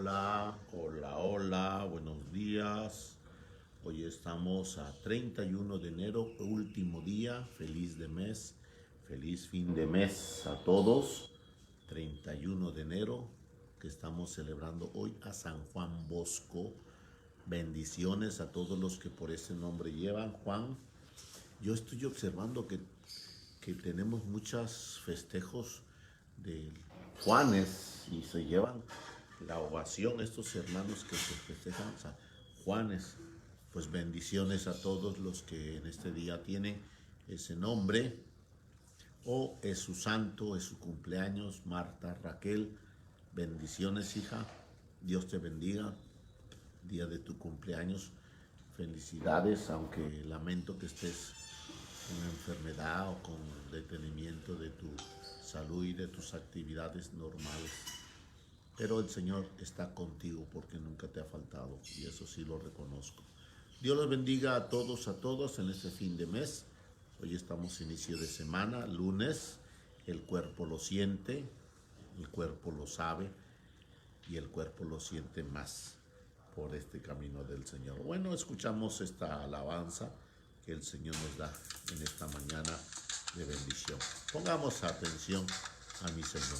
Hola, hola, hola, buenos días. Hoy estamos a 31 de enero, último día, feliz de mes, feliz fin de mes a todos. 31 de enero, que estamos celebrando hoy a San Juan Bosco. Bendiciones a todos los que por ese nombre llevan, Juan. Yo estoy observando que tenemos muchos festejos de Juanes y se llevan la ovación estos hermanos que se festejan a Juanes. Pues bendiciones a todos los que en este día tienen ese nombre o es su santo, es su cumpleaños. Marta, Raquel, bendiciones, hija. Dios te bendiga, día de tu cumpleaños. Felicidades, aunque lamento que estés con enfermedad o con detenimiento de tu salud y de tus actividades normales. Pero el Señor está contigo porque nunca te ha faltado y eso sí lo reconozco. Dios los bendiga a todos en este fin de mes. Hoy estamos inicio de semana, lunes. El cuerpo lo siente, el cuerpo lo sabe y el cuerpo lo siente más por este camino del Señor. Bueno, escuchamos esta alabanza que el Señor nos da en esta mañana de bendición. Pongamos atención a mi Señor.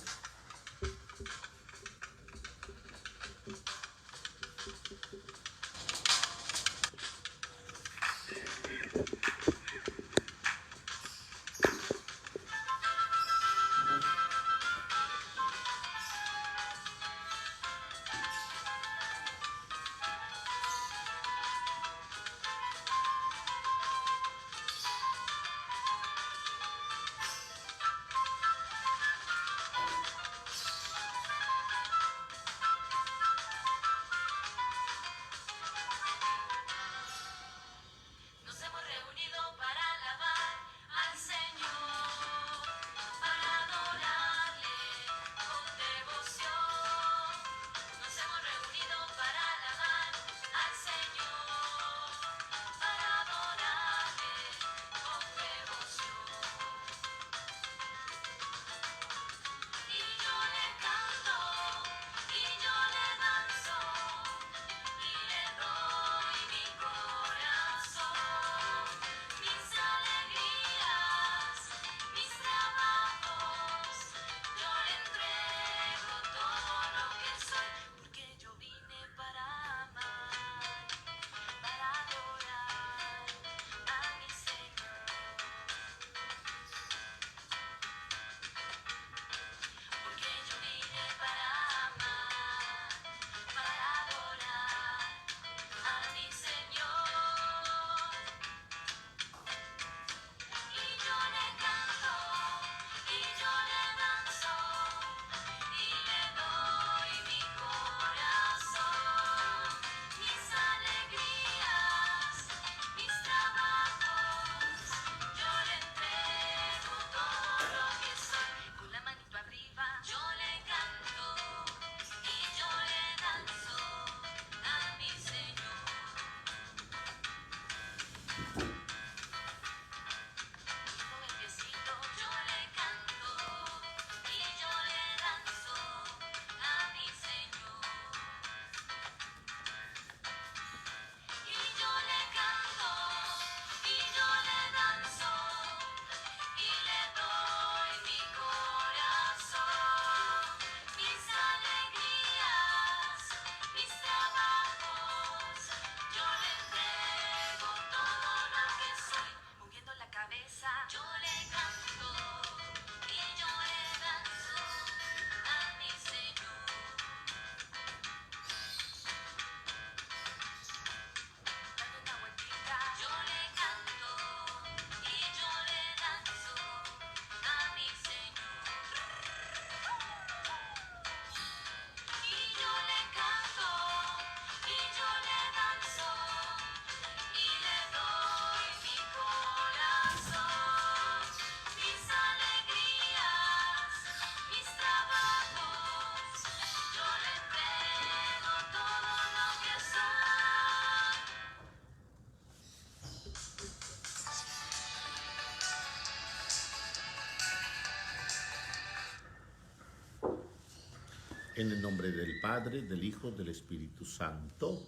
En el nombre del Padre, del Hijo, del Espíritu Santo.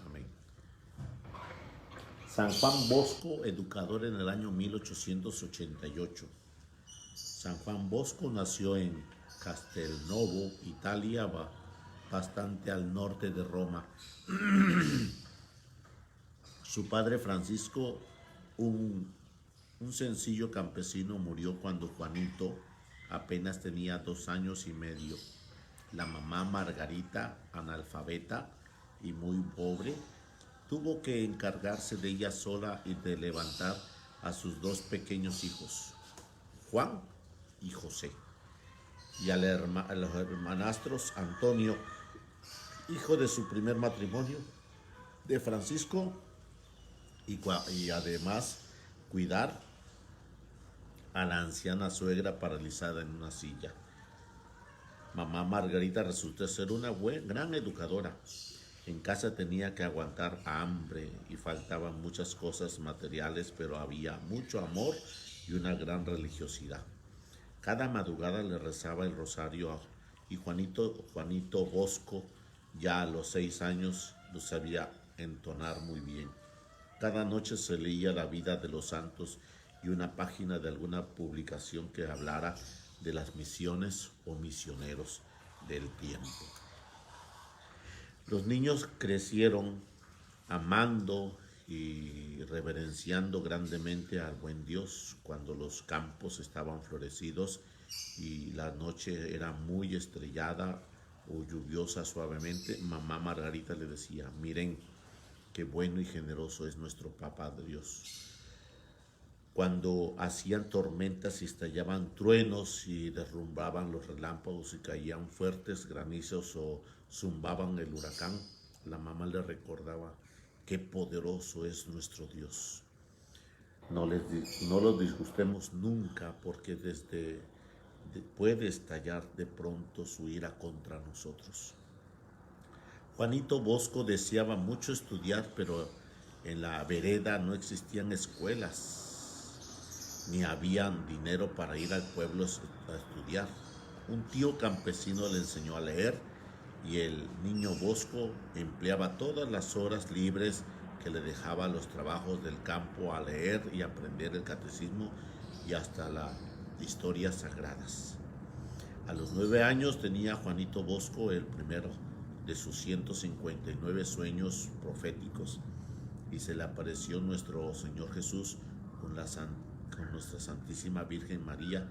Amén. San Juan Bosco, educador en el año 1888. San Juan Bosco nació en Castelnuovo, Italia, bastante al norte de Roma. Su padre Francisco, un sencillo campesino, murió cuando Juanito apenas tenía 2 años y medio. La mamá Margarita, analfabeta y muy pobre, tuvo que encargarse de ella sola y de levantar a sus 2 pequeños hijos, Juan y José, y a los hermanastros Antonio, hijo de su primer matrimonio, de Francisco, y además cuidar a la anciana suegra paralizada en una silla. Mamá Margarita resultó ser una gran educadora. En casa tenía que aguantar hambre y faltaban muchas cosas materiales, pero había mucho amor y una gran religiosidad. Cada madrugada le rezaba el rosario y Juanito Bosco, ya a los 6 años, lo sabía entonar muy bien. Cada noche se leía la vida de los santos y una página de alguna publicación que hablara de las misiones o misioneros del tiempo. Los niños crecieron amando y reverenciando grandemente al buen Dios. Cuando los campos estaban florecidos y la noche era muy estrellada o lluviosa suavemente, mamá Margarita le decía: miren qué bueno y generoso es nuestro Papá Dios. Cuando hacían tormentas y estallaban truenos y derrumbaban los relámpagos y caían fuertes granizos o zumbaban el huracán, la mamá le recordaba qué poderoso es nuestro Dios. No los disgustemos nunca, porque puede estallar de pronto su ira contra nosotros. Juanito Bosco deseaba mucho estudiar, pero en la vereda no existían escuelas, ni habían dinero para ir al pueblo a estudiar. Un tío campesino le enseñó a leer y el niño Bosco empleaba todas las horas libres que le dejaba los trabajos del campo a leer y aprender el catecismo y hasta las historias sagradas. A los 9 años tenía Juanito Bosco el primero de sus 159 sueños proféticos y se le apareció nuestro Señor Jesús con nuestra Santísima Virgen María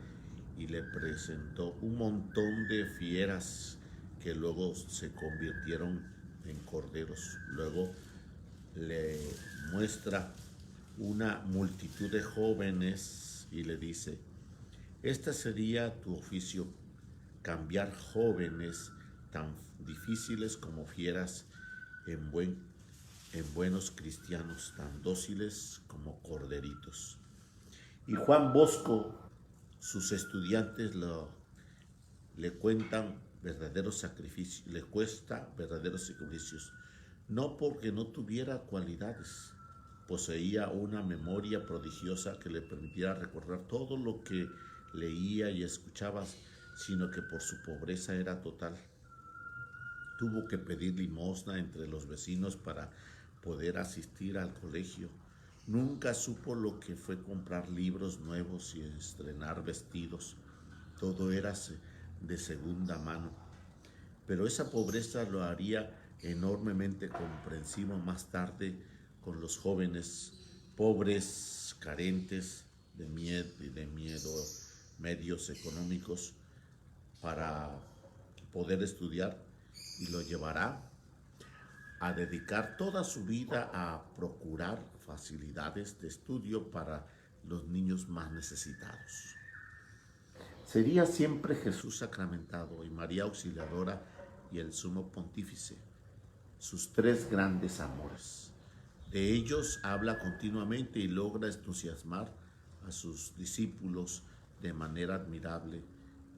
y le presentó un montón de fieras que luego se convirtieron en corderos. Luego le muestra una multitud de jóvenes y le dice: este sería tu oficio, cambiar jóvenes tan difíciles como fieras en buenos cristianos, tan dóciles como corderitos. Y Juan Bosco, sus estudiantes le cuentan verdaderos sacrificios, le cuesta verdaderos sacrificios, no porque no tuviera cualidades, poseía una memoria prodigiosa que le permitía recordar todo lo que leía y escuchaba, sino que por su pobreza era total. Tuvo que pedir limosna entre los vecinos para poder asistir al colegio. Nunca supo lo que fue comprar libros nuevos y estrenar vestidos. Todo era de segunda mano. Pero esa pobreza lo haría enormemente comprensivo más tarde con los jóvenes pobres, carentes de miedo, medios económicos para poder estudiar, y lo llevará a dedicar toda su vida a procurar facilidades de estudio para los niños más necesitados. Sería siempre Jesús sacramentado y María Auxiliadora y el Sumo Pontífice, sus 3 grandes amores. De ellos habla continuamente y logra entusiasmar a sus discípulos de manera admirable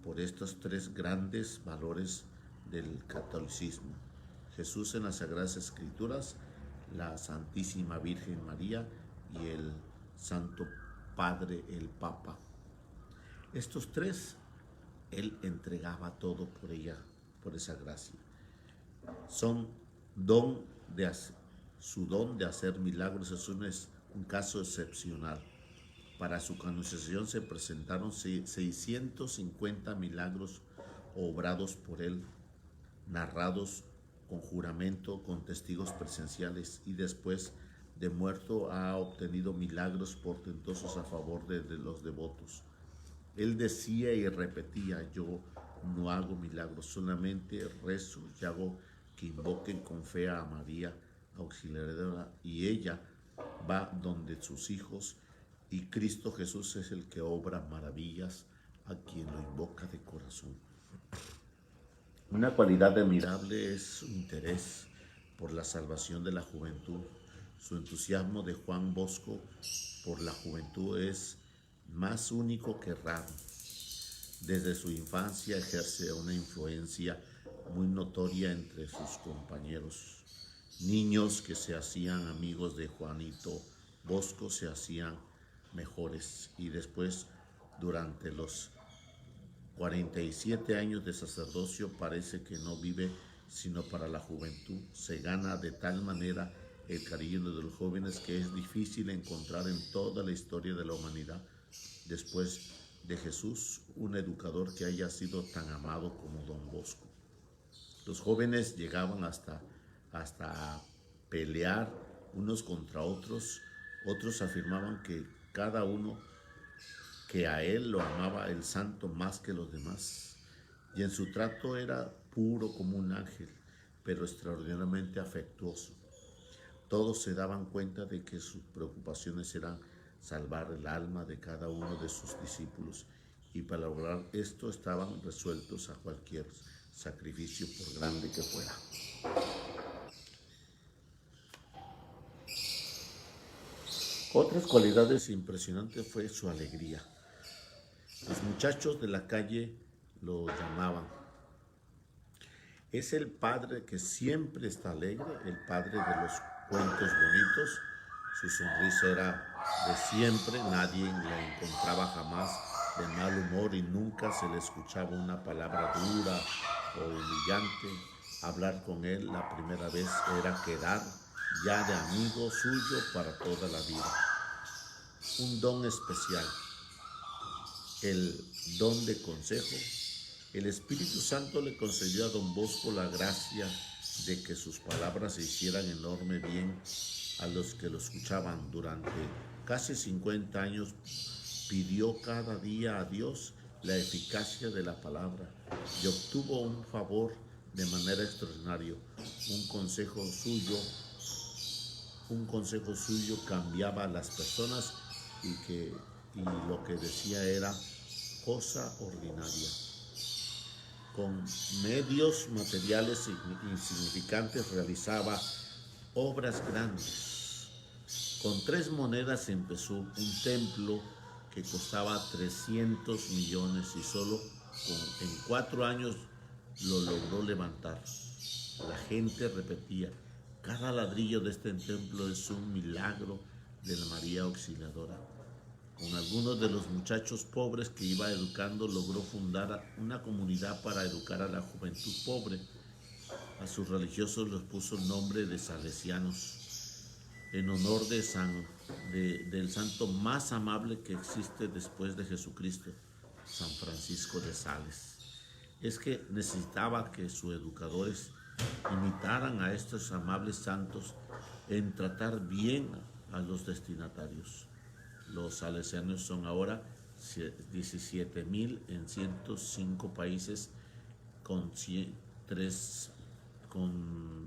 por estos 3 grandes valores del catolicismo: Jesús en las Sagradas Escrituras, la Santísima Virgen María y el Santo Padre, el Papa. Estos 3, él entregaba todo por por esa gracia. Son don de hacer, su don de hacer milagros es un caso excepcional. Para su canonización se presentaron 650 milagros obrados por él, narrados con juramento, con testigos presenciales, y después de muerto ha obtenido milagros portentosos a favor de los devotos. Él decía y repetía: yo no hago milagros, solamente rezo y hago que invoquen con fe a María Auxiliadora, y ella va donde sus hijos, y Cristo Jesús es el que obra maravillas a quien lo invoca de corazón. Una cualidad admirable es su interés por la salvación de la juventud. Su entusiasmo de Juan Bosco por la juventud es más único que raro. Desde su infancia ejerce una influencia muy notoria entre sus compañeros. Niños que se hacían amigos de Juanito Bosco se hacían mejores, y después, durante los 47 años de sacerdocio, parece que no vive sino para la juventud. Se gana de tal manera el cariño de los jóvenes que es difícil encontrar en toda la historia de la humanidad, después de Jesús, un educador que haya sido tan amado como Don Bosco. Los jóvenes llegaban hasta a pelear unos contra otros. Otros afirmaban que cada uno que a él lo amaba el santo más que los demás, y en su trato era puro como un ángel, pero extraordinariamente afectuoso. Todos se daban cuenta de que sus preocupaciones eran salvar el alma de cada uno de sus discípulos, y para lograr esto estaban resueltos a cualquier sacrificio, por grande que fuera. Otras cualidades impresionantes fue su alegría. Los muchachos de la calle lo llamaban: es el padre que siempre está alegre, el padre de los cuentos bonitos. Su sonrisa era de siempre, nadie le encontraba jamás de mal humor y nunca se le escuchaba una palabra dura o humillante. Hablar con él la primera vez era quedar ya de amigo suyo para toda la vida. Un don especial, el don de consejo. El Espíritu Santo le concedió a Don Bosco la gracia de que sus palabras hicieran enorme bien a los que lo escuchaban. Durante casi 50 años pidió cada día a Dios la eficacia de la palabra y obtuvo un favor de manera extraordinaria. Un consejo suyo cambiaba a las personas, y lo que decía era cosa ordinaria. Con medios materiales insignificantes realizaba obras grandes. Con 3 monedas empezó un templo que costaba 300 millones y solo en 4 años lo logró levantar. La gente repetía: cada ladrillo de este templo es un milagro de la María Auxiliadora. Con algunos de los muchachos pobres que iba educando, logró fundar una comunidad para educar a la juventud pobre. A sus religiosos les puso el nombre de salesianos, en honor del santo más amable que existe después de Jesucristo, San Francisco de Sales. Es que necesitaba que sus educadores imitaran a estos amables santos en tratar bien a los destinatarios. Los salesianos son ahora 17,000 en 105 países con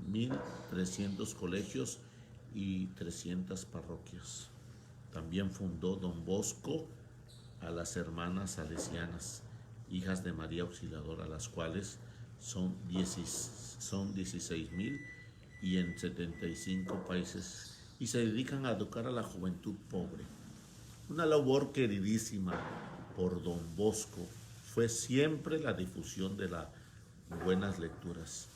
1,300 colegios y 300 parroquias. También fundó Don Bosco a las hermanas salesianas, hijas de María Auxiliadora, las cuales son 16,000 y en 75 países, y se dedican a educar a la juventud pobre. Una labor queridísima por Don Bosco fue siempre la difusión de las buenas lecturas.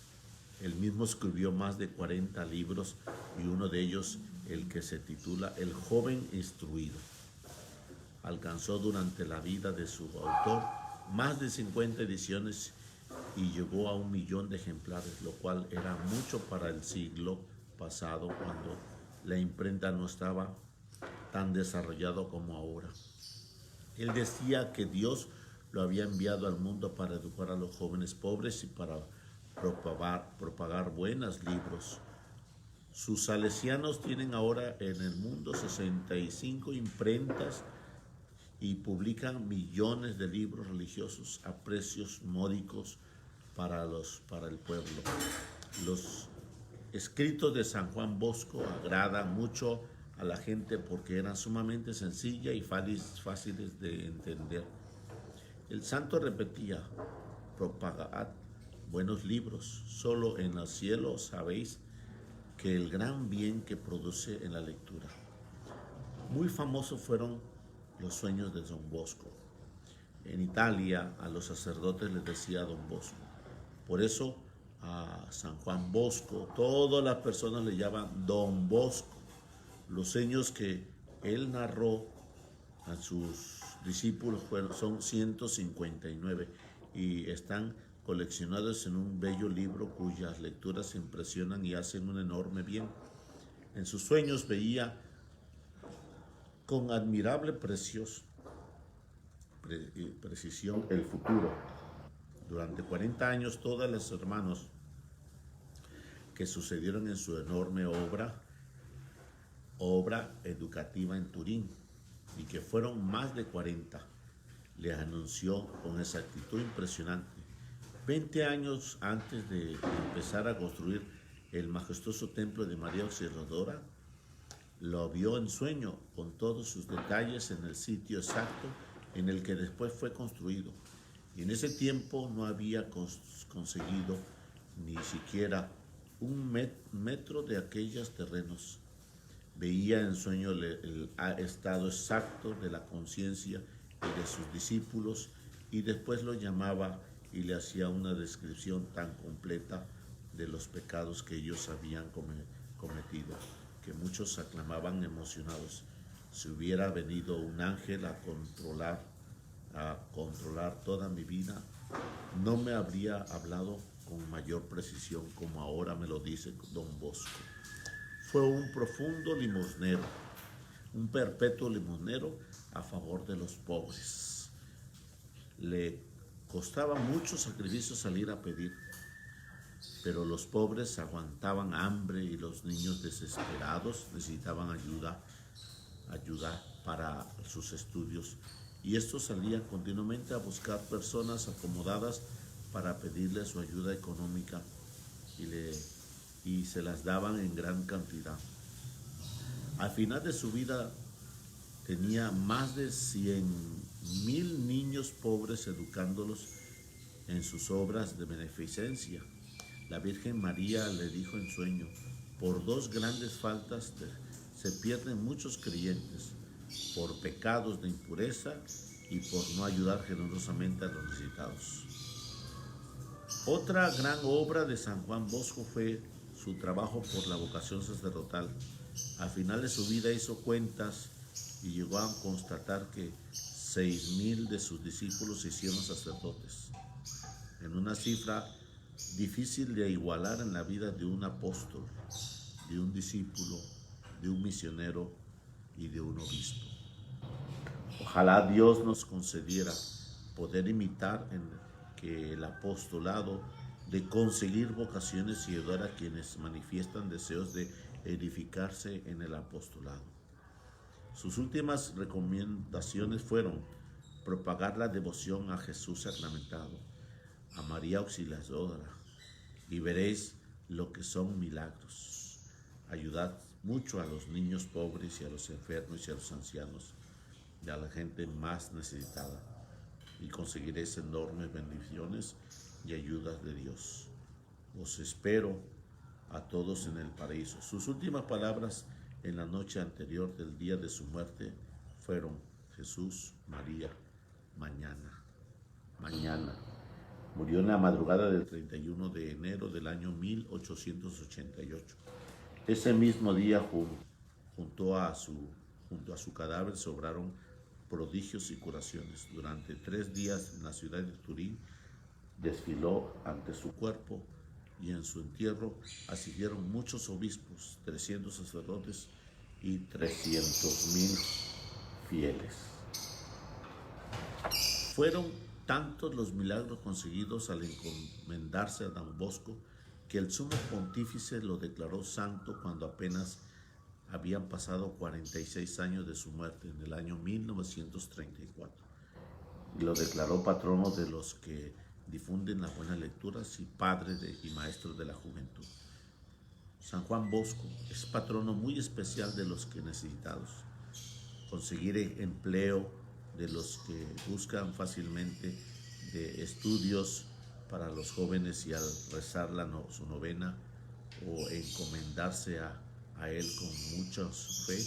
Él mismo escribió más de 40 libros, y uno de ellos, el que se titula El joven instruido, alcanzó durante la vida de su autor más de 50 ediciones y llegó a 1 millón de ejemplares, lo cual era mucho para el siglo pasado, cuando la imprenta no estaba tan desarrollado como ahora. Él decía que Dios lo había enviado al mundo para educar a los jóvenes pobres y para propagar buenos libros. Sus salesianos tienen ahora en el mundo 65 imprentas y publican millones de libros religiosos a precios módicos para el pueblo. Los escritos de San Juan Bosco agradan mucho a la gente porque eran sumamente sencillas y fáciles de entender. El santo repetía: propagad buenos libros, solo en el cielo sabéis que el gran bien que produce en la lectura. Muy famosos fueron los sueños de Don Bosco. En Italia a los sacerdotes les decía Don Bosco. Por eso a San Juan Bosco todas las personas le llaman Don Bosco. Los sueños que él narró a sus discípulos son 159 y están coleccionados en un bello libro cuyas lecturas impresionan y hacen un enorme bien. En sus sueños veía con admirable precisión el futuro. Durante 40 años todos los hermanos que sucedieron en su enorme obra educativa en Turín, y que fueron más de 40, les anunció con exactitud impresionante. 20 años antes de empezar a construir el majestuoso templo de María Auxiliadora, lo vio en sueño con todos sus detalles en el sitio exacto en el que después fue construido. Y en ese tiempo no había conseguido ni siquiera un metro de aquellos terrenos. Veía en sueño el estado exacto de la conciencia y de sus discípulos, y después lo llamaba y le hacía una descripción tan completa de los pecados que ellos habían cometido, que muchos aclamaban emocionados: si hubiera venido un ángel a controlar toda mi vida, no me habría hablado con mayor precisión como ahora me lo dice Don Bosco. Fue un profundo limosnero, un perpetuo limosnero a favor de los pobres. Le costaba mucho sacrificio salir a pedir, pero los pobres aguantaban hambre y los niños desesperados necesitaban ayuda para sus estudios, y estos salían continuamente a buscar personas acomodadas para pedirle su ayuda económica, y se las daban en gran cantidad. Al final de su vida tenía más de 100,000 niños pobres educándolos en sus obras de beneficencia. La Virgen María le dijo en sueño: por 2 grandes faltas se pierden muchos creyentes, por pecados de impureza y por no ayudar generosamente a los necesitados. Otra gran obra de San Juan Bosco fue su trabajo por la vocación sacerdotal. Al final de su vida hizo cuentas y llegó a constatar que 6,000 de sus discípulos se hicieron sacerdotes, en una cifra difícil de igualar en la vida de un apóstol, de un discípulo, de un misionero y de un obispo. Ojalá Dios nos concediera poder imitar en que el apostolado, de conseguir vocaciones y ayudar a quienes manifiestan deseos de edificarse en el apostolado. Sus últimas recomendaciones fueron: propagar la devoción a Jesús sacramentado, a María Auxiliadora, y veréis lo que son milagros. Ayudad mucho a los niños pobres y a los enfermos y a los ancianos y a la gente más necesitada, y conseguiréis enormes bendiciones y ayudas de Dios. Os espero a todos en el paraíso. Sus últimas palabras en la noche anterior del día de su muerte fueron: Jesús, María, mañana. Murió en la madrugada del 31 de enero del año 1888. Ese mismo día, junto a su cadáver, se obraron prodigios y curaciones. Durante 3 días en la ciudad de Turín desfiló ante su cuerpo y en su entierro asistieron muchos obispos, 300 sacerdotes y 300,000 fieles. Fueron tantos los milagros conseguidos al encomendarse a Don Bosco que el sumo pontífice lo declaró santo cuando apenas habían pasado 46 años de su muerte, en el año 1934. Y lo declaró patrono de los que difunden las buenas lecturas y padre y maestro de la juventud. San Juan Bosco es patrono muy especial de los que necesitados, conseguir empleo de los que buscan fácilmente de estudios para los jóvenes y al rezar su novena o encomendarse a él con mucha fe,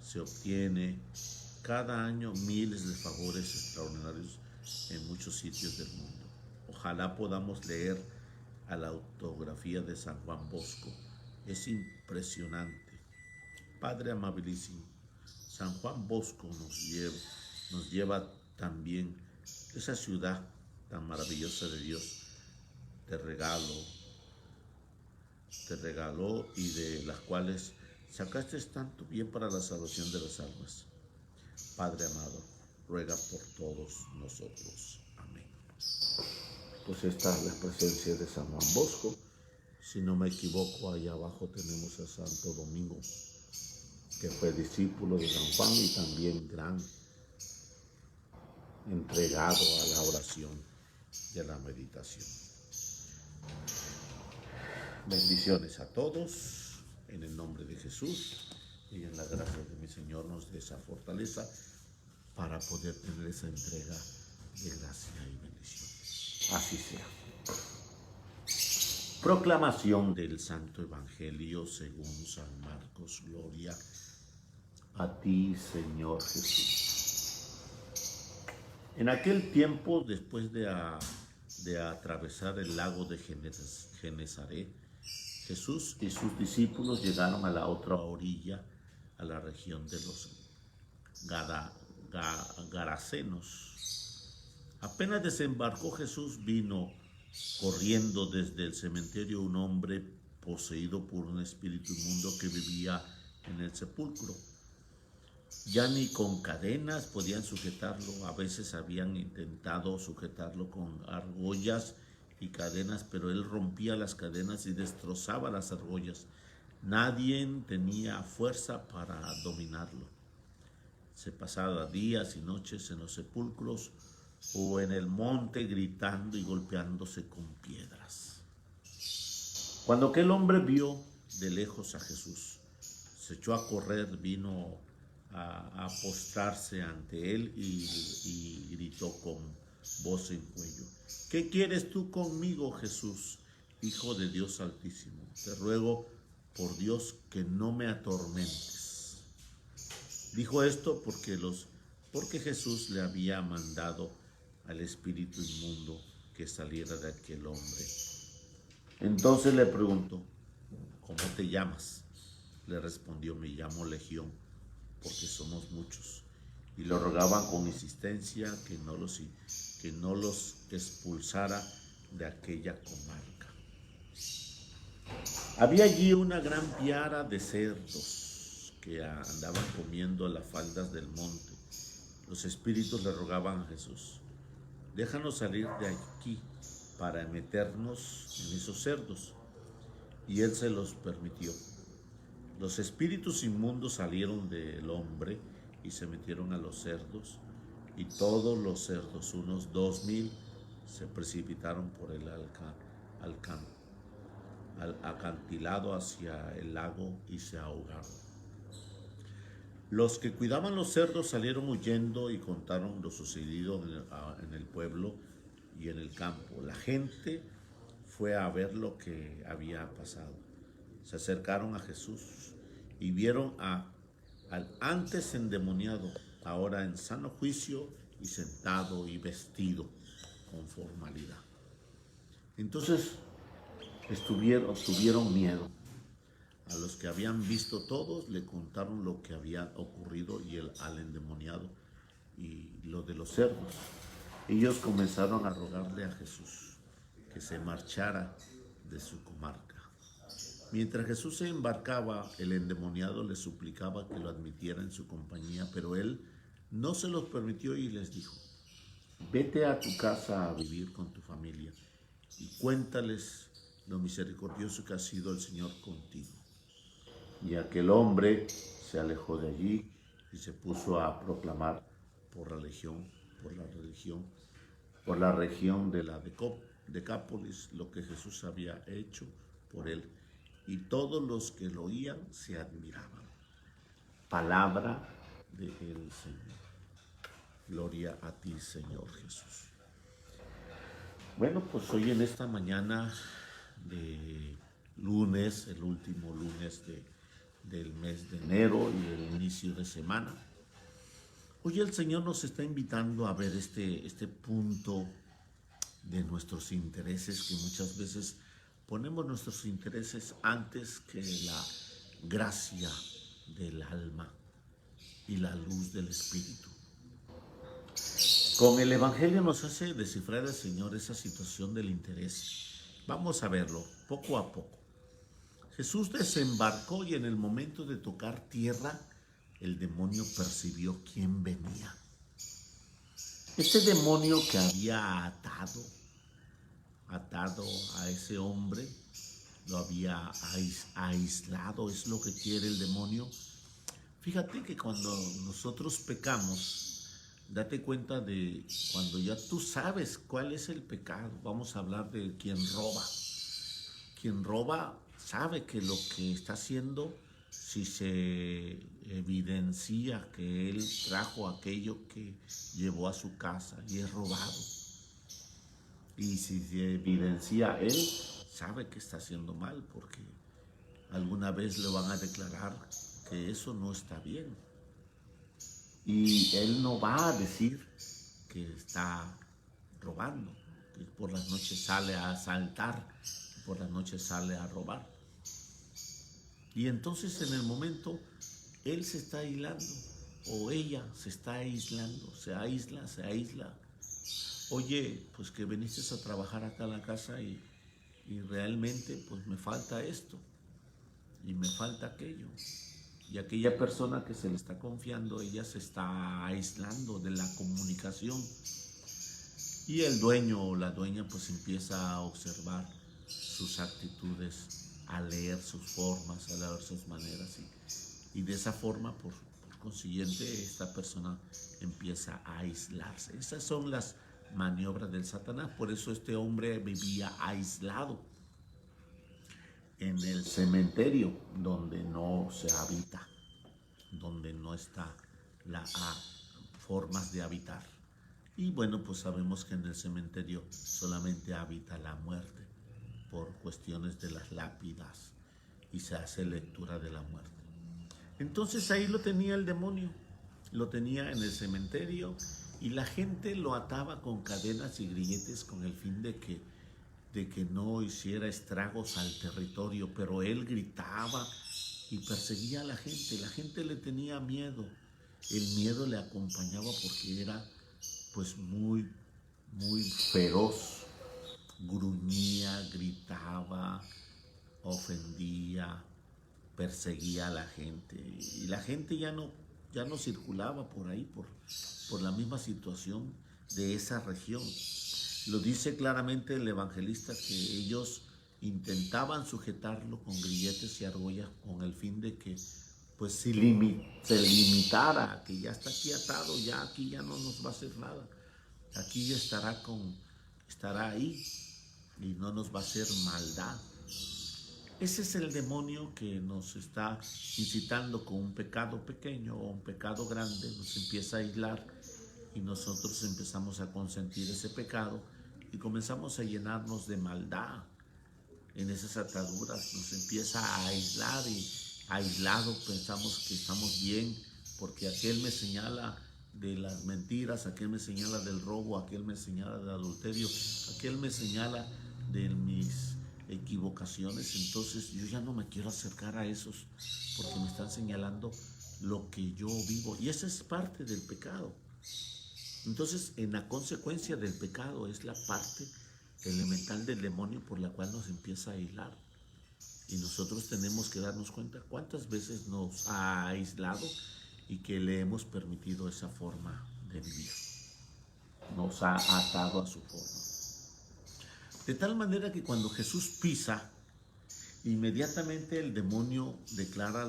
se obtiene cada año miles de favores extraordinarios en muchos sitios del mundo. Ojalá podamos leer a la autografía de San Juan Bosco. Es impresionante. Padre amabilísimo, San Juan Bosco nos lleva también esa ciudad tan maravillosa de Dios, te regaló y de las cuales sacaste tanto bien para la salvación de las almas. Padre amado, ruega por todos nosotros. Amén. Pues esta es la presencia de San Juan Bosco. Si no me equivoco, allá abajo tenemos a Santo Domingo, que fue discípulo de San Juan y también gran entregado a la oración y a la meditación. Bendiciones a todos, en el nombre de Jesús, y en la gracia de mi Señor nos dé esa fortaleza para poder tener esa entrega de gracia y bendición. Así sea. Proclamación del Santo Evangelio según San Marcos. Gloria a ti, Señor Jesús. En aquel tiempo, después de atravesar el lago de Genezaret, Jesús y sus discípulos llegaron a la otra orilla, a la región de los Garasenos. Apenas desembarcó Jesús, vino corriendo desde el cementerio un hombre poseído por un espíritu inmundo que vivía en el sepulcro. Ya ni con cadenas podían sujetarlo. A veces habían intentado sujetarlo con argollas y cadenas, pero él rompía las cadenas y destrozaba las argollas. Nadie tenía fuerza para dominarlo. Se pasaba días y noches en los sepulcros o en el monte gritando y golpeándose con piedras. Cuando aquel hombre vio de lejos a Jesús, se echó a correr, vino a postrarse ante él y gritó con voz en cuello: ¿Qué quieres tú conmigo, Jesús, Hijo de Dios Altísimo? Te ruego por Dios que no me atormentes. Dijo esto porque Jesús le había mandado al espíritu inmundo que saliera de aquel hombre. Entonces le preguntó: ¿cómo te llamas? Le respondió: me llamo Legión, porque somos muchos. Y lo rogaban con insistencia que no los expulsara de aquella comarca. Había allí una gran piara de cerdos que andaban comiendo las faldas del monte. Los espíritus le rogaban a Jesús: déjanos salir de aquí para meternos en esos cerdos. Y él se los permitió. Los espíritus inmundos salieron del hombre y se metieron a los cerdos, y todos los cerdos, unos 2,000, se precipitaron por el acantilado hacia el lago y se ahogaron. Los que cuidaban los cerdos salieron huyendo y contaron lo sucedido en el pueblo y en el campo. La gente fue a ver lo que había pasado. Se acercaron a Jesús y vieron al antes endemoniado, ahora en sano juicio y sentado y vestido con formalidad. Entonces tuvieron miedo. A los que habían visto todos le contaron lo que había ocurrido al endemoniado y lo de los cerdos. ellos comenzaron a rogarle a Jesús que se marchara de su comarca. Mientras Jesús se embarcaba, el endemoniado le suplicaba que lo admitiera en su compañía, pero él no se los permitió y les dijo: vete a tu casa a vivir con tu familia y cuéntales lo misericordioso que ha sido el Señor contigo. Y aquel hombre se alejó de allí y se puso a proclamar por la región de la Decápolis lo que Jesús había hecho por él. Y todos los que lo oían se admiraban. Palabra del Señor. Gloria a ti, Señor Jesús. Bueno, pues hoy en esta mañana de lunes, el último lunes del mes de enero y el inicio de semana, hoy el Señor nos está invitando a ver este punto de nuestros intereses, que muchas veces ponemos nuestros intereses antes que la gracia del alma y la luz del Espíritu. Con el Evangelio nos hace descifrar el Señor esa situación del interés. Vamos a verlo poco a poco. Jesús desembarcó y en el momento de tocar tierra, el demonio percibió quién venía. Ese demonio que había atado a ese hombre, lo había aislado, es lo que quiere el demonio. Fíjate que cuando nosotros pecamos, date cuenta de cuando ya tú sabes cuál es el pecado. Vamos a hablar de quien roba. Quien roba sabe que lo que está haciendo, si se evidencia que él trajo aquello que llevó a su casa y es robado, y si se evidencia él, sabe que está haciendo mal, porque alguna vez le van a declarar que eso no está bien. Y él no va a decir que está robando, que por las noches sale a asaltar, que por las noches sale a robar. Y entonces en el momento él se está aislando, o ella se está aislando, se aísla. Oye, pues que viniste a trabajar acá a la casa y realmente pues me falta esto y me falta aquello. Y aquella persona que se le está confiando, ella se está aislando de la comunicación. Y el dueño o la dueña pues empieza a observar sus actitudes, a leer sus formas, a leer sus maneras. Y de esa forma, por consiguiente, esta persona empieza a aislarse. Esas son las maniobras del Satanás. Por eso este hombre vivía aislado en el cementerio, donde no se habita, donde no está las formas de habitar. Y bueno, pues sabemos que en el cementerio solamente habita la muerte por cuestiones de las lápidas y se hace lectura de la muerte. Entonces ahí lo tenía el demonio, lo tenía en el cementerio y la gente lo ataba con cadenas y grilletes con el fin de que no hiciera estragos al territorio, pero él gritaba y perseguía a la gente le tenía miedo, el miedo le acompañaba porque era pues muy feroz, gruñía, gritaba, ofendía, perseguía a la gente y la gente ya no circulaba por ahí por la misma situación de esa región. Lo dice claramente el evangelista que ellos intentaban sujetarlo con grilletes y argollas con el fin de que pues se limitara, que ya está aquí atado, ya aquí ya no nos va a hacer nada, aquí ya estará ahí y no nos va a hacer maldad. Ese es el demonio que nos está incitando con un pecado pequeño o un pecado grande, nos empieza a aislar y nosotros empezamos a consentir ese pecado y comenzamos a llenarnos de maldad en esas ataduras, nos empieza a aislar y aislado pensamos que estamos bien porque aquel me señala de las mentiras, aquel me señala del robo, aquel me señala del adulterio, aquel me señala de mis equivocaciones, entonces yo ya no me quiero acercar a esos porque me están señalando lo que yo vivo y esa es parte del pecado. Entonces, en la consecuencia del pecado es la parte elemental del demonio por la cual nos empieza a aislar. Y nosotros tenemos que darnos cuenta cuántas veces nos ha aislado y que le hemos permitido esa forma de vivir. Nos ha atado a su forma. De tal manera que cuando Jesús pisa, inmediatamente el demonio declara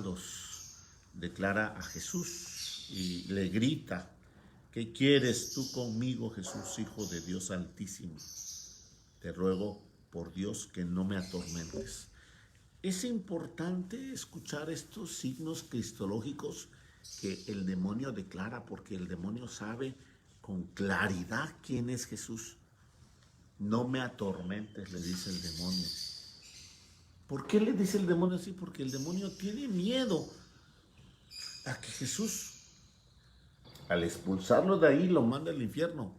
a Jesús y le grita: ¿qué quieres tú conmigo, Jesús, Hijo de Dios Altísimo? Te ruego por Dios que no me atormentes. Es importante escuchar estos signos cristológicos que el demonio declara, porque el demonio sabe con claridad quién es Jesús. No me atormentes, le dice el demonio. ¿Por qué le dice el demonio así? Porque el demonio tiene miedo a que Jesús, al expulsarlo de ahí, lo manda al infierno.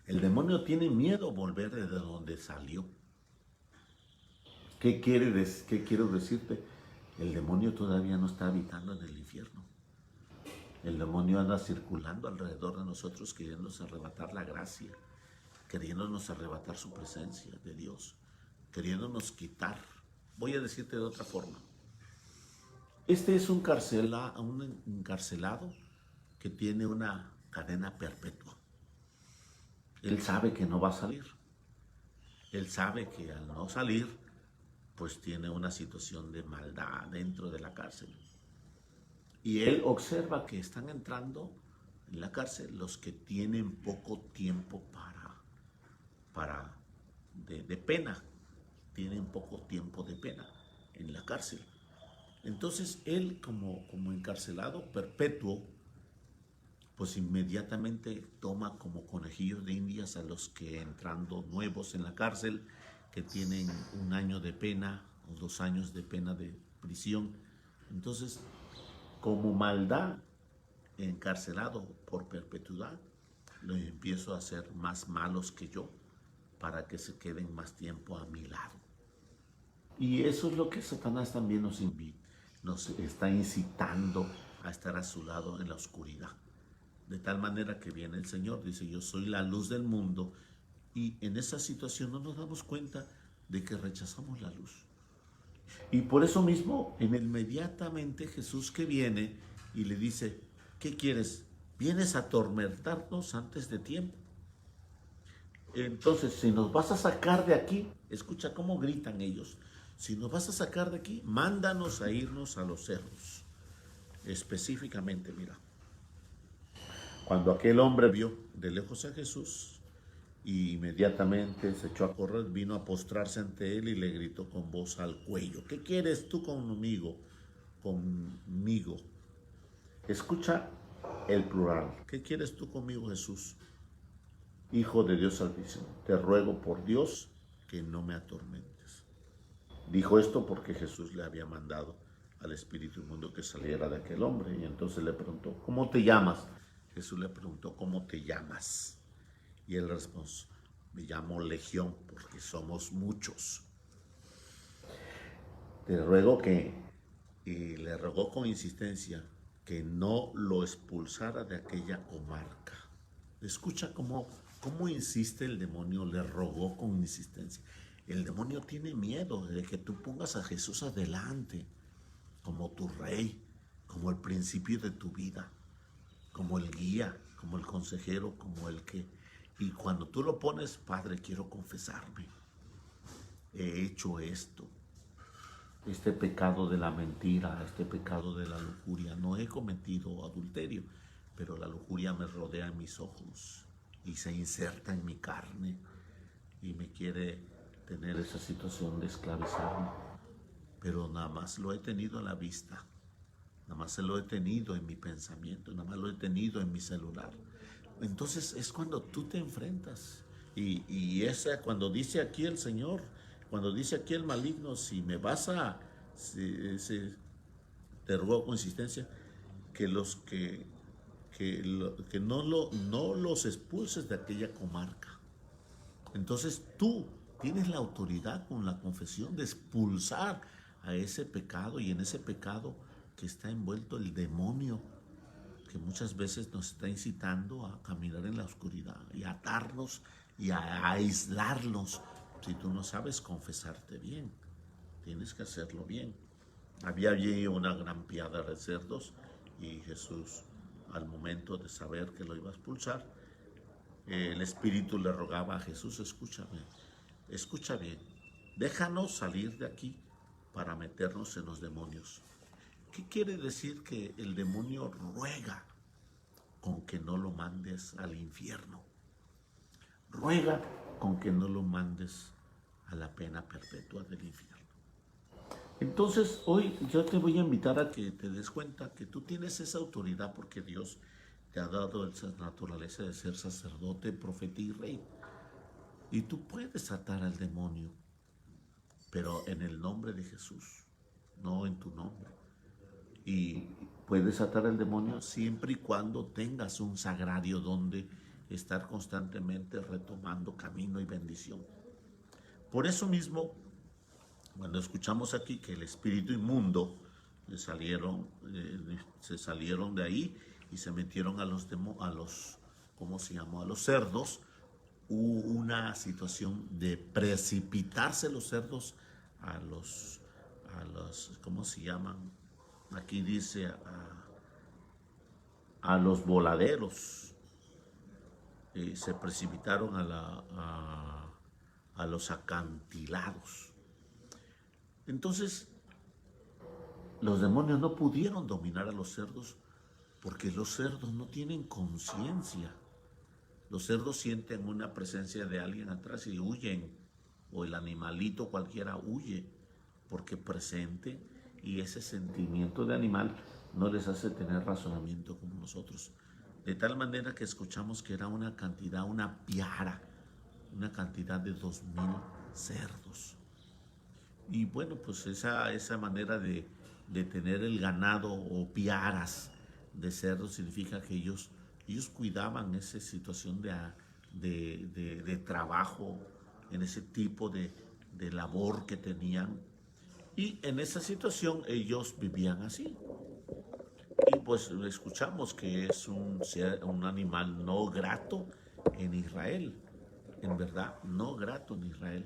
El demonio tiene miedo a volver de donde salió. ¿Qué quiero decirte? El demonio todavía no está habitando en el infierno. El demonio anda circulando alrededor de nosotros queriéndonos arrebatar la gracia, queriéndonos arrebatar su presencia de Dios, queriéndonos quitar. Voy a decirte de otra forma. Este es un encarcelado que tiene una cadena perpetua. Él sabe que no va a salir. Él sabe que al no salir, pues tiene una situación de maldad dentro de la cárcel. Y él observa que están entrando en la cárcel los que tienen poco tiempo de pena. Tienen poco tiempo de pena en la cárcel. Entonces él, como encarcelado perpetuo, pues inmediatamente toma como conejillos de indias a los que entrando nuevos en la cárcel, que tienen 1 año de pena o 2 años de pena de prisión. Entonces, como maldad, encarcelado por perpetuidad, los empiezo a hacer más malos que yo para que se queden más tiempo a mi lado. Y eso es lo que Satanás también nos está incitando a estar a su lado en la oscuridad. De tal manera que viene el Señor, dice: yo soy la luz del mundo, y en esa situación no nos damos cuenta de que rechazamos la luz. Y por eso mismo, inmediatamente Jesús que viene y le dice: ¿qué quieres? ¿Vienes a atormentarnos antes de tiempo? Entonces, si nos vas a sacar de aquí, escucha cómo gritan ellos: si nos vas a sacar de aquí, mándanos a irnos a los cerros. Específicamente, mira, cuando aquel hombre vio de lejos a Jesús, y inmediatamente se echó a correr, vino a postrarse ante él y le gritó con voz al cuello: ¿qué quieres tú conmigo? Conmigo. Escucha el plural. ¿Qué quieres tú conmigo, Jesús, Hijo de Dios Altísimo? Te ruego por Dios que no me atormentes. Dijo esto porque Jesús le había mandado al espíritu inmundo que saliera de aquel hombre. Y entonces le preguntó: ¿cómo te llamas? Jesús le preguntó: ¿cómo te llamas? Y él respondió: me llamo Legión, porque somos muchos. Te ruego y le rogó con insistencia que no lo expulsara de aquella comarca. Escucha cómo insiste el demonio, le rogó con insistencia. El demonio tiene miedo de que tú pongas a Jesús adelante, como tu rey, como el principio de tu vida, como el guía, como el consejero, como el que... Y cuando tú lo pones: Padre, quiero confesarme, he hecho esto, este pecado de la mentira, este pecado de la lujuria. No he cometido adulterio, pero la lujuria me rodea en mis ojos y se inserta en mi carne y me quiere tener esa situación de esclavizarme. Pero nada más lo he tenido a la vista, nada más lo he tenido en mi pensamiento, nada más lo he tenido en mi celular. Entonces es cuando tú te enfrentas. Y esa, cuando dice aquí el Señor, cuando dice aquí el maligno: si me vas a... te ruego con insistencia que no los expulses de aquella comarca. Entonces tú tienes la autoridad con la confesión de expulsar a ese pecado, y en ese pecado que está envuelto el demonio, que muchas veces nos está incitando a caminar en la oscuridad y a atarnos y a aislarnos. Si tú no sabes confesarte bien, tienes que hacerlo bien. Había allí una gran piada de cerdos y Jesús, al momento de saber que lo iba a expulsar, el Espíritu le rogaba a Jesús: escúchame, escucha bien, déjanos salir de aquí para meternos en los demonios. ¿Qué quiere decir? Que el demonio ruega con que no lo mandes al infierno. Ruega con que no lo mandes a la pena perpetua del infierno. Entonces, hoy yo te voy a invitar a que te des cuenta que tú tienes esa autoridad porque Dios te ha dado esa naturaleza de ser sacerdote, profeta y rey. Y tú puedes atar al demonio, pero en el nombre de Jesús, no en tu nombre. Y puedes atar al demonio siempre y cuando tengas un sagrario donde estar constantemente retomando camino y bendición. Por eso mismo, cuando escuchamos aquí que el espíritu inmundo se salieron de ahí y se metieron a los ¿cómo se llamó? A los cerdos, hubo una situación de precipitarse los cerdos a los, ¿cómo se llaman? Aquí dice a los voladeros. Se precipitaron a los acantilados. Entonces, los demonios no pudieron dominar a los cerdos porque los cerdos no tienen conciencia. Los cerdos sienten una presencia de alguien atrás y huyen, o el animalito cualquiera huye porque presente, y ese sentimiento de animal no les hace tener razonamiento como nosotros. De tal manera que escuchamos que era una cantidad, una piara, una cantidad de 2000 cerdos. Y bueno, pues esa manera de tener el ganado o piaras de cerdos significa que ellos cuidaban esa situación de trabajo, en ese tipo de labor que tenían. Y en esa situación ellos vivían así. Y pues escuchamos que es un animal no grato en Israel. En verdad, no grato en Israel.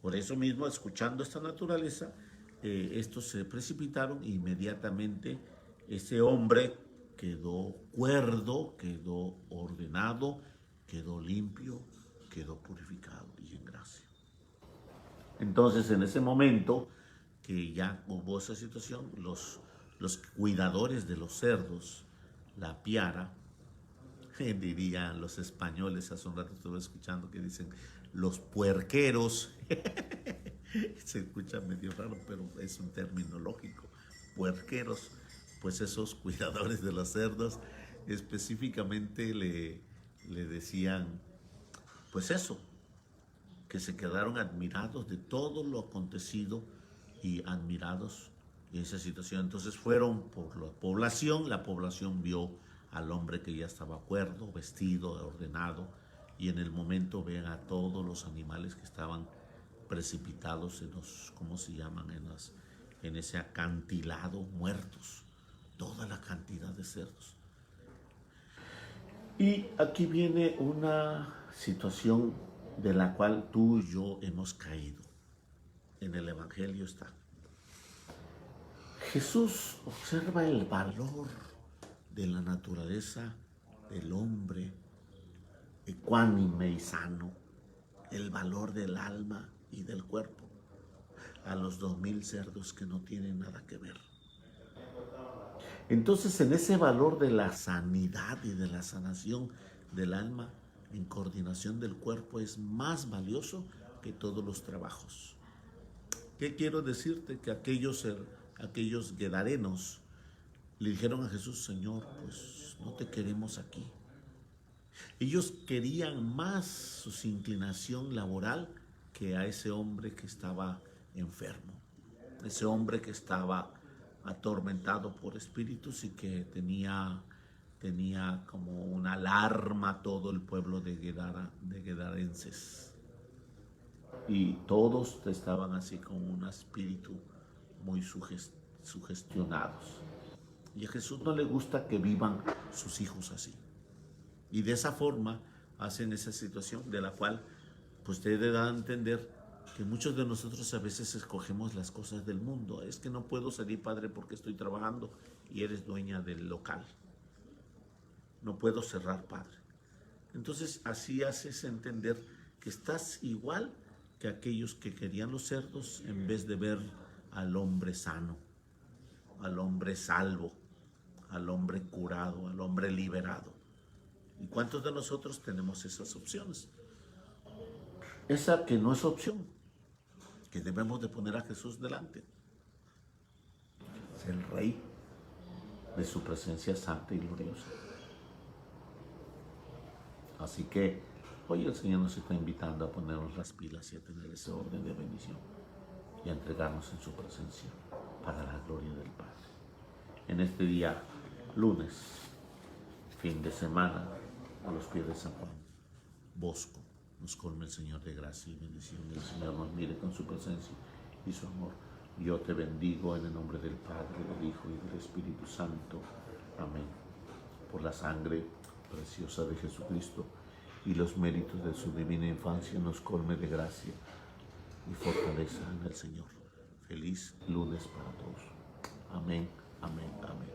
Por eso mismo, escuchando esta naturaleza, estos se precipitaron e inmediatamente ese hombre quedó cuerdo, quedó ordenado, quedó limpio, quedó purificado y en gracia. Entonces, en ese momento que ya hubo esa situación, los cuidadores de los cerdos, la piara, dirían los españoles, hace un rato estuve escuchando que dicen los puerqueros, se escucha medio raro, pero es un término lógico, puerqueros, pues esos cuidadores de los cerdos específicamente le decían, pues eso, que se quedaron admirados de todo lo acontecido y admirados en esa situación. Entonces fueron por la población vio al hombre que ya estaba cuerdo, vestido, ordenado, y en el momento ven a todos los animales que estaban precipitados en los, ¿cómo se llaman? En ese acantilado, muertos, toda la cantidad de cerdos. Y aquí viene una situación de la cual tú y yo hemos caído. En el Evangelio está. Jesús observa el valor de la naturaleza del hombre ecuánime y sano, el valor del alma y del cuerpo, a los 2000 cerdos que no tienen nada que ver. Entonces, en ese valor de la sanidad y de la sanación del alma en coordinación del cuerpo es más valioso que todos los trabajos. ¿Qué quiero decirte? Que aquellos guedarenos le dijeron a Jesús: Señor, pues no te queremos aquí. Ellos querían más su inclinación laboral que a ese hombre que estaba enfermo, ese hombre que estaba atormentado por espíritus y que tenía como una alarma todo el pueblo de guedarenses. Y todos estaban así con un espíritu muy sugestionados. Y a Jesús no le gusta que vivan sus hijos así. Y de esa forma hacen esa situación de la cual pues te da a entender que muchos de nosotros a veces escogemos las cosas del mundo. Es que no puedo salir, padre, porque estoy trabajando y eres dueña del local. No puedo cerrar, padre. Entonces así haces entender que estás igual que aquellos que querían los cerdos en vez de ver al hombre sano, al hombre salvo, al hombre curado, al hombre liberado. ¿Y cuántos de nosotros tenemos esas opciones? Esa que no es opción, que debemos de poner a Jesús delante. Es el Rey de su presencia santa y gloriosa. Así que hoy el Señor nos está invitando a ponernos las pilas y a tener ese orden de bendición y a entregarnos en su presencia para la gloria del Padre. En este día, lunes, fin de semana, a los pies de San Juan Bosco, nos colme el Señor de gracia y bendición. El Señor nos mire con su presencia y su amor. Yo te bendigo en el nombre del Padre, del Hijo y del Espíritu Santo. Amén. Por la sangre preciosa de Jesucristo y los méritos de su divina infancia, nos colme de gracia y fortaleza en el Señor. Feliz lunes para todos. Amén, amén, amén.